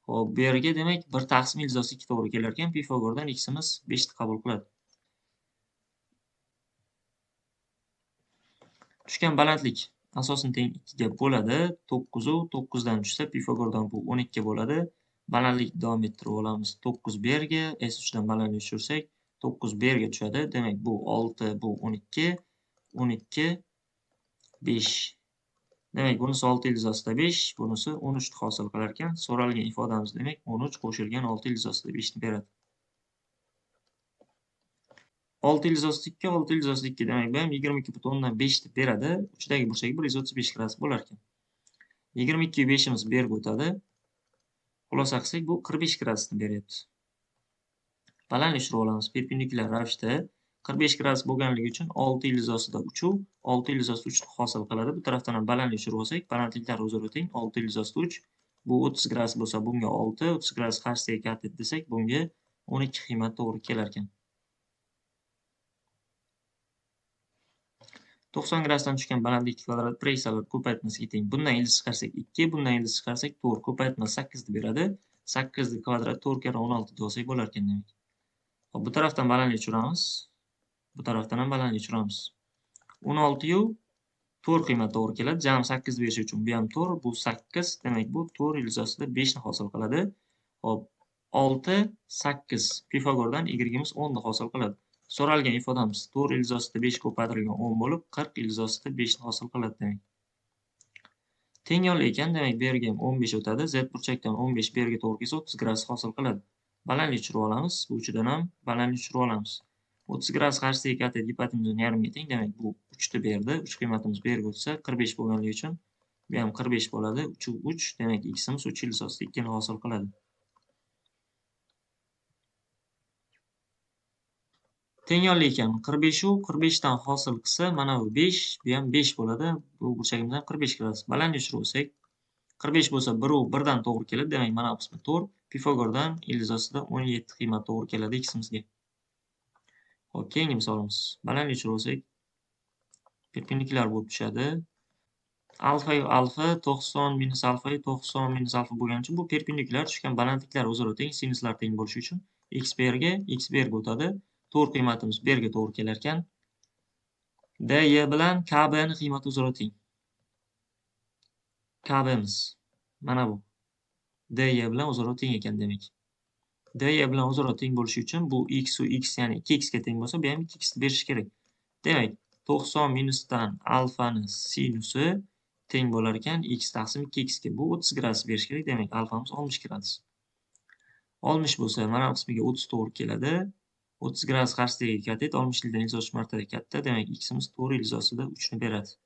Hop, bu yerga demak 1 taqsim ilzosida 2 to'g'ri kelar ekan. Pifagordan x'imiz 5 ni qabul qiladi. Tushgan balandlik asosni teng 2 ga bo'ladi. 9 u 9 dan tushsa Pifagordan bu 12 bo'ladi. Balandlik davom ettirib olamiz. 9 bu yerga, S3 dan balandlik tushirsak 9 bu yerga tushadi. Demak bu 6, bu 12, 12, 5. Demak bunisi 6 ilzosida 5, bunisi 13 ni hosil qilar ekan. So'ralgan ifodamiz demak 13 qo'shilgan 6 ilzosida 5 ni beradi. 6 ilzosida 2, 6 ilzosida 2 demak bu ham 22,5 deb beradi. Uchdagi burchagi 135 gradus bo'lar ekan. 22 ga 5'imiz bu yerga o'tadi. Xulosa qilsak bu 45 gradusni beryapti. Balandlik tushirib olamiz. Perpendikulyar ravishda 45 gradus bo'lganligi uchun 6 ilzosida 3 u 6 ilzosida 3 ni hosil qiladi. Bu tarafdan ham balandlik tushirib olsak, balandliklar o'zaro teng. 6 ilzosida 3. Bu 30 gradus bo'lsa, bunga 6, 30 gradus qarshisiga katta desak, bunga 12 qiymat to'g'ri kelar ekan. 90 gradusdan tushgan balandlik kvadrat pressiyalar ko'paytmasiga teng. Bundan ildiz chiqarsak 2, bundan ildiz chiqarsak 4. Ko'paytma 8 ni beradi. 8 ni kvadrat 4 kara 16 deb olsak bo'lar ekan demak. Hop, bu tarafdan balandlik tushiramiz. Bu tarafdan ham balandlik tushiramiz. 16 yu 4 qiymat to'g'ri keladi. Jami 8 berishi uchun bu ham 4, bu 8. Demak bu 4 ilzosida 5 ni hosil qiladi. Hop, 6, 8. Pifagordan Y'imiz 10 ni hosil qiladi. So'ralgan ifodamiz 4 ilzosida 5 ko'paytirilgan 10 bo'lib 40 ilzosida 5 ni hosil qiladi demak. Teng yo'l ekan, demak bu yerga ham 15 o'tadi. Z burchakdan 15 bu yerga to'g'ri kelsa 30 gradus hosil qiladi. Balandlik tushirib olamiz. Bu uchidan ham balandlik tushirib olamiz. 30 gradus qarshisiga katta gipotenuzning yarmiga teng. Demak bu 3 ni berdi. 3 qiymatimiz bu yerga o'tsa 45 bo'lganligi uchun bu ham 45 bo'ladi. 3 u 3. Demak x'imiz 3 ilzosida 2 ni hosil qiladi. Teng yo'lli ekan. 45 u 45 dan hosil qilsa, mana bu 5, bu ham 5 bo'ladi. Bu burchagimiz ham 45 gradus. Balandlik tushirib olsak, 45 bo'lsa 1 u 1 dan to'g'ri keladi. Demak mana bu qismi 4. Pifagordan ilzosida 17 qiymat to'g'ri keladi x'imizga. Hop, keyingi misolimiz. Balandlik tushirib olsak, perpendikulyar bo'lib tushadi. Alfa yu alfa 90 minus alfa yu 90 minus alfa bo'lgani uchun bu perpendikulyar tushgan balandliklar o'zaro teng, sinuslar teng bo'lishi uchun x bu yerga o'tadi. 4 qiymatimiz bu yerga to'g'ri kelar ekan. dy bilan kb ni qiymati o'zaro teng. kbimiz mana bu. dy bilan o'zaro teng ekan demak. dy bilan o'zaro teng bo'lishi uchun bu x u x, ya'ni 2x ga teng bo'lsa, bu ham 2x ni berishi kerak. Demak, 90 minusdan alfani sinusi teng bo'lar ekan x taqsim 2x ga. Bu 30 gradus berish kerak. Demak, alfamiz 60 gradus. 60 bo'lsa, mana bu qismiga 30 to'g'ri keladi. 30 gradus qarshisiga katta, 60 ildan ildiz martada katta. Demak, x'imiz to'g'ri ildiz ostida 3 ni beradi.